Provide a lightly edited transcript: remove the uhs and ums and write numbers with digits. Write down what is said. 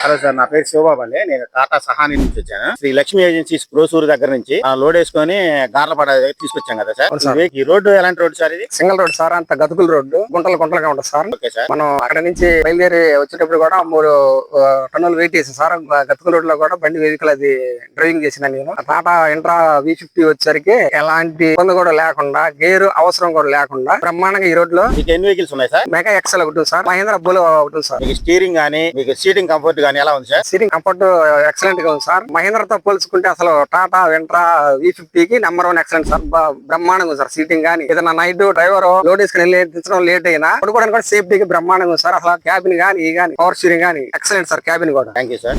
Hello sir, నా పేరు శివబాబు అండి. నేను టాటా సహాని నుంచి వచ్చాను. శ్రీ లక్ష్మీ ఏజెన్సీస్ ప్రోసూరు దగ్గర నుంచి లోడ్ వేసుకొని గార్లపాడ తీసుకొచ్చాం కదా సార్. ఈ రోడ్డు ఎలాంటి రోడ్డు సార్? ఇది సింగిల్ రోడ్ సార్, అంత గతుకుల రోడ్డు, గుంటలుగా ఉంటుంది సార్. Okay sir. మనం అక్కడ నుంచి బయలుదేరి వచ్చేటప్పుడు కూడా 3 టన్నులు వెయిట్ చేసాం సార్. గతుకుల రోడ్ లో కూడా బండి వెహికల్ అది డ్రైవింగ్ చేసిన నేను. టాటా ఇంట్రా V50 వచ్చేసరికి ఎలాంటి ఇబ్బంది కూడా లేకుండా, గేరు అవసరం కూడా లేకుండా బ్రహ్మాండంగా ఈ రోడ్ లో. మీకు ఎన్ని వెహికల్స్ ఉన్నాయి సార్? మెగా ఎక్సెల్ ఒకటి సార్, మహేంద్ర బోలో ఒకటి సార్. మీకు స్టీరింగ్ గానీ, మీకు సీటింగ్ కంఫర్ట్ గానీ ఎలా ఉంది సార్? సీటింగ్ కంఫర్ట్ ఎక్సలెంట్ గా ఉంది సార్. మహేంద్రతో పోల్చుకుంటే అసలు టాటా ఇంట్రా V50 కి #1 ఎక్సలెంట్ సార్. బ్రహ్మాండంగా ఉంది సార్. సీటింగ్ గానీ, ఏదైనా నైట్ డ్రైవర్ లోడ్ వేసుకుని దించడం లేట్ అయినా పడుకోవడానికి కూడా సేఫ్టీకి బ్రహ్మాండంగా ఉంది సార్. అసలు క్యాబిన్ గానీ, పవర్ స్టీరింగ్ గానీ ఎక్సలెంట్ సార్. క్యాబిన్ కూడా. Thank you sir.